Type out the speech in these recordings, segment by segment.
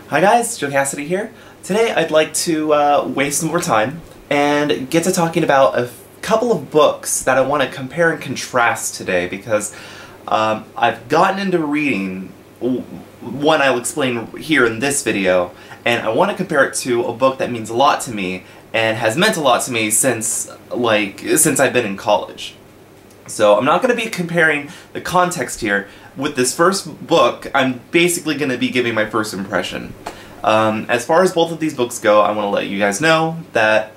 Hi guys, Joe Cassidy here. Today I'd like to waste some more time and get to talking about a couple of books that I want to compare and contrast today because I've gotten into reading one I'll explain here in this video, and I want to compare it to a book that means a lot to me and has meant a lot to me since I've been in college. So I'm not going to be comparing the context here. With this first book, I'm basically going to be giving my first impression. As far as both of these books go, I want to let you guys know that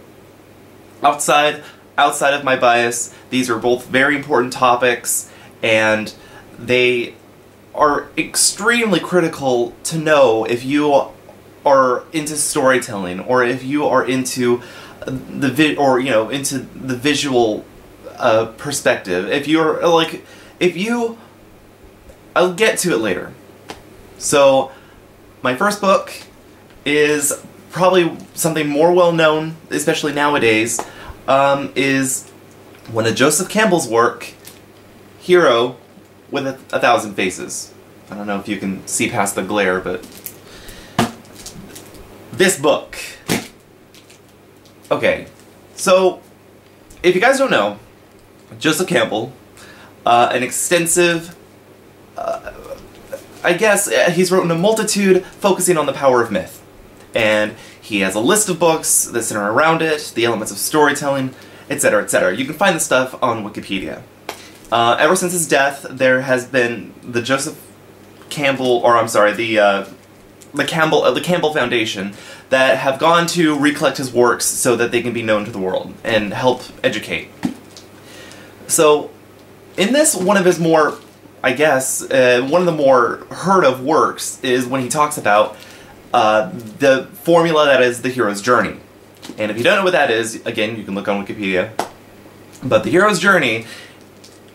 outside of my bias, these are both very important topics, and they are extremely critical to know if you are into storytelling, or if you are into the visual perspective. I'll get to it later. So, my first book is probably something more well known, especially nowadays, is one of Joseph Campbell's work, Hero with a Thousand Faces. I don't know if you can see past the glare, but this book. Okay, so if you guys don't know, Joseph Campbell, an extensive, I guess he's written a multitude focusing on the power of myth. And he has a list of books that center around it, the elements of storytelling, etc., etc. You can find the stuff on Wikipedia. Ever since his death, there has been the Campbell Foundation that have gone to recollect his works so that they can be known to the world and help educate. So, in this, one of his more, I guess, one of the more heard of works is when he talks about the formula that is the hero's journey. And if you don't know what that is, again, you can look on Wikipedia. But the hero's journey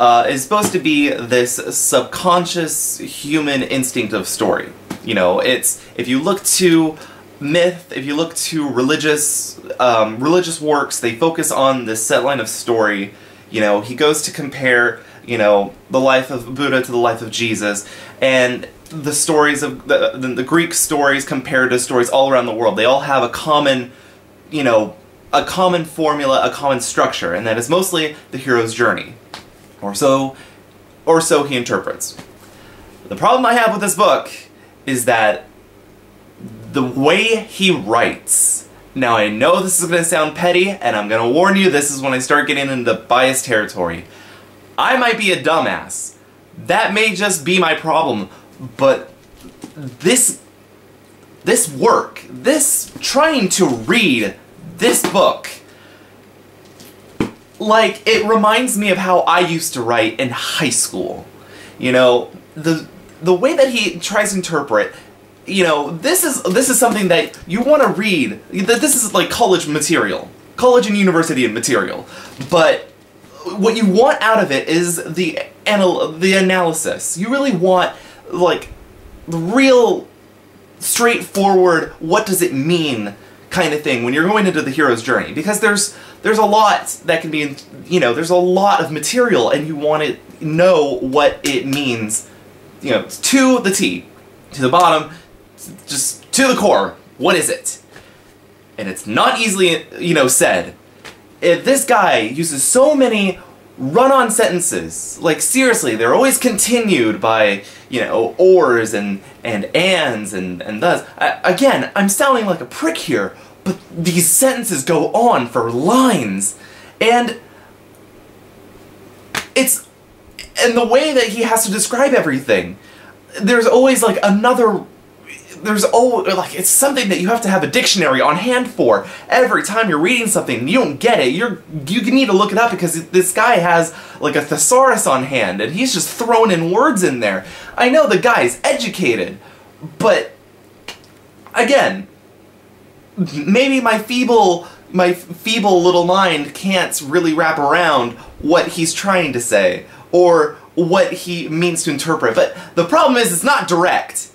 is supposed to be this subconscious human instinct of story. You know, if you look to myth, if you look to religious works, they focus on this set line of story. You know, he goes to compare, you know, the life of Buddha to the life of Jesus, and the stories of the Greek stories compared to stories all around the world. They all have a common, you know, a common formula, a common structure, and that is mostly the hero's journey. Or so he interprets. The problem I have with this book is that the way he writes. Now, I know this is going to sound petty, and I'm going to warn you, this is when I start getting into bias territory. I might be a dumbass. That may just be my problem, but this trying to read this book, like, it reminds me of how I used to write in high school. You know, the way that he tries to interpret, you know, this is something that you want to read. This is like college material. College and university material. But what you want out of it is the analysis. You really want, like, the real straightforward, what does it mean kind of thing when you're going into the hero's journey. Because there's a lot that can be, you know, there's a lot of material, and you want to know what it means, you know, to the T, to the bottom, just to the core. What is it? And it's not easily, you know, said. If this guy uses so many run-on sentences, like, seriously, they're always continued by, you know, ors and ands and thus. Again, I'm sounding like a prick here, but these sentences go on for lines, and the way that he has to describe everything, there's always like it's something that you have to have a dictionary on hand for every time you're reading something. You don't get it, you need to look it up, because this guy has like a thesaurus on hand, and he's just throwing in words in there. I know the guy's educated, but again, maybe my feeble little mind can't really wrap around what he's trying to say, or what he means to interpret. But the problem is, it's not direct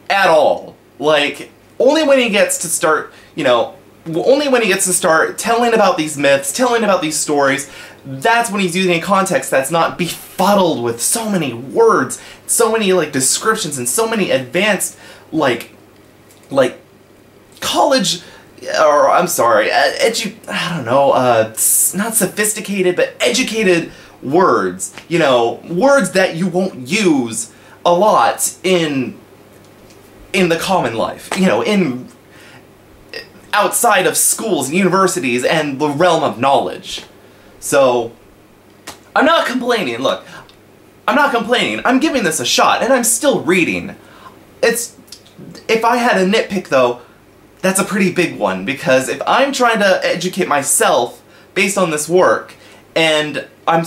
at all. Like, only when he gets to start, you know, only when he gets to start telling about these myths, telling about these stories, that's when he's using a context that's not befuddled with so many words, so many, like, descriptions, and so many advanced, like, like, college, or I'm sorry, I don't know, not sophisticated, but educated words. You know, words that you won't use a lot in the common life. You know, outside of schools and universities and the realm of knowledge. So, I'm not complaining, look. I'm not complaining. I'm giving this a shot, and I'm still reading. If I had a nitpick, though, that's a pretty big one, because if I'm trying to educate myself based on this work, and I'm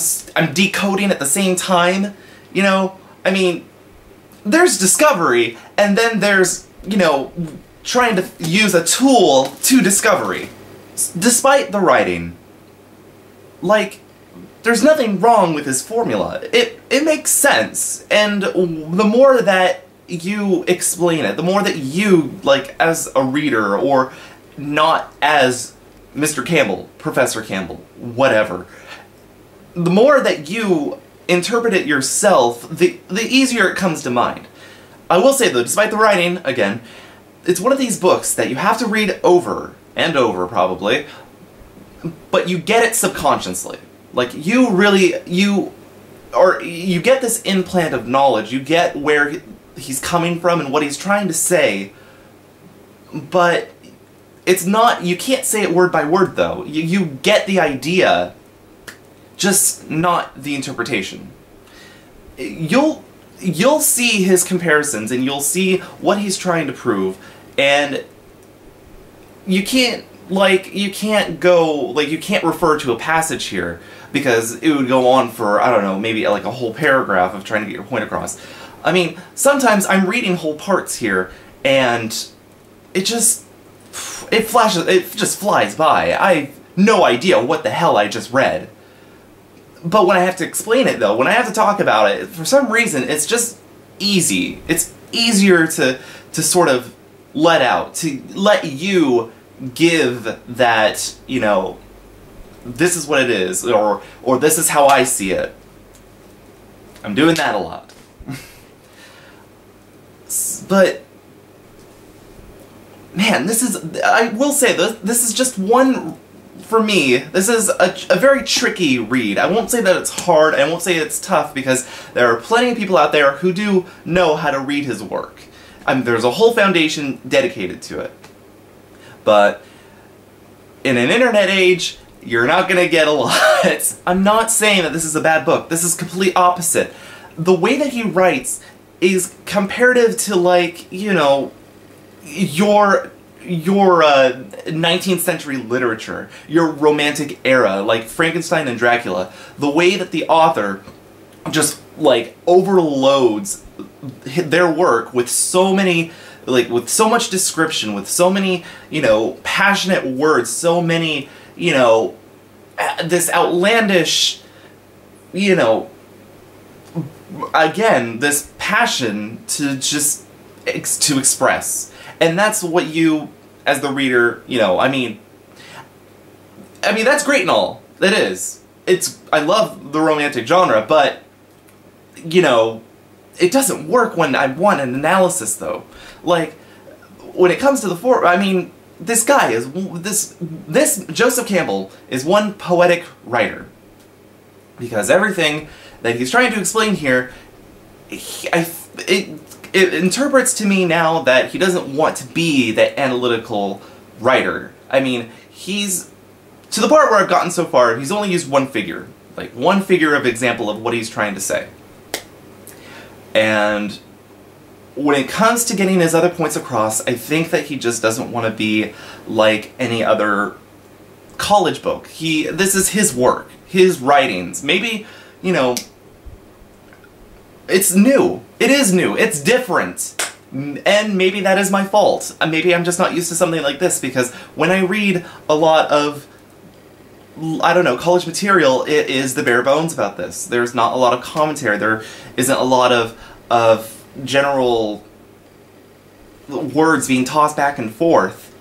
decoding at the same time, you know, I mean, there's discovery, and then there's, you know, trying to use a tool to discovery. Despite the writing, like, there's nothing wrong with his formula. It makes sense, and the more that you explain it, the more that you, like, as a reader, or not as Mr. Campbell, Professor Campbell, whatever, the more that you interpret it yourself, the easier it comes to mind. I will say, though, despite the writing, again, it's one of these books that you have to read over and over, probably, but you get it subconsciously. Like, you get this implant of knowledge, you get where he's coming from and what he's trying to say, but it's not, you can't say it word by word, though. You get the idea, just not the interpretation. You'll see his comparisons, and you'll see what he's trying to prove, and you can't refer to a passage here, because it would go on for, I don't know, maybe like a whole paragraph of trying to get your point across. I mean, sometimes I'm reading whole parts here, and it just flies by. I have no idea what the hell I just read. But when I have to explain it, though, when I have to talk about it, for some reason, it's just easy. It's easier to sort of let out, to let you give that, you know, this is what it is, or this is how I see it. I'm doing that a lot. But, man, I will say, this is just one, for me, this is a very tricky read. I won't say that it's hard, I won't say it's tough, because there are plenty of people out there who do know how to read his work. I mean, there's a whole foundation dedicated to it. But in an internet age, you're not gonna get a lot. I'm not saying that this is a bad book. This is complete opposite. The way that he writes is comparative to, like, you know, your 19th century literature, your Romantic era, like Frankenstein and Dracula. The way that the author just, like, overloads their work with so many, like, with so much description, with so many, you know, passionate words, so many, you know, this outlandish, you know, again, this passion to just to express. And that's what you, as the reader, you know, I mean, that's great and all. It is. I love the romantic genre, but, you know, it doesn't work when I want an analysis, though. Like, when it comes to I mean, this guy is, this Joseph Campbell is one poetic writer. Because everything that he's trying to explain here, it interprets to me now that he doesn't want to be that analytical writer. I mean, he's, to the part where I've gotten so far, he's only used one figure. Like, one figure of example of what he's trying to say. And when it comes to getting his other points across, I think that he just doesn't want to be like any other college book. This is his work, his writings. Maybe, you know, it's new. It is new. It's different. And maybe that is my fault. Maybe I'm just not used to something like this, because when I read a lot of, I don't know, college material, it is the bare bones about this. There's not a lot of commentary. There isn't a lot of general words being tossed back and forth.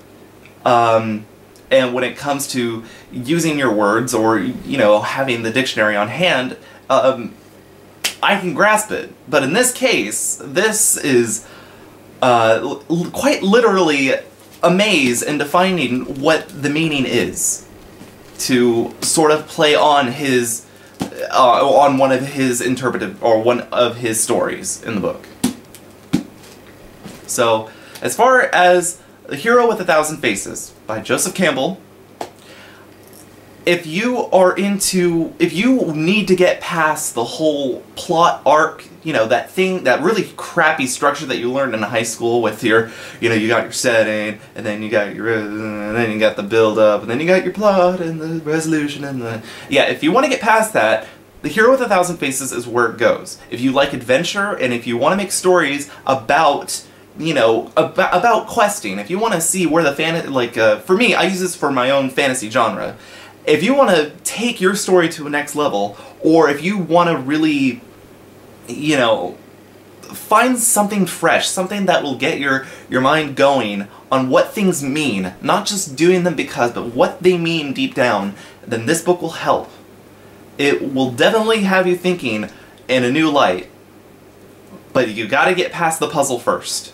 And when it comes to using your words, or, you know, having the dictionary on hand, I can grasp it. But in this case, this is quite literally a maze in defining what the meaning is, to sort of play on his on one of his interpretive or one of his stories in the book. So, as far as The Hero with a Thousand Faces by Joseph Campbell, if you need to get past the whole plot arc, you know, that really crappy structure that you learned in high school with your, you know, you got your setting, and then you got the build up, and then you got your plot, and the resolution, and yeah, if you want to get past that, The Hero with a Thousand Faces is where it goes. If you like adventure, and if you want to make stories about, you know, about questing, if you want to see where the for me, I use this for my own fantasy genre. If you want to take your story to a next level, or if you want to really, you know, find something fresh, something that will get your mind going on what things mean, not just doing them because, but what they mean deep down, then this book will help. It will definitely have you thinking in a new light, but you gotta get past the puzzle first.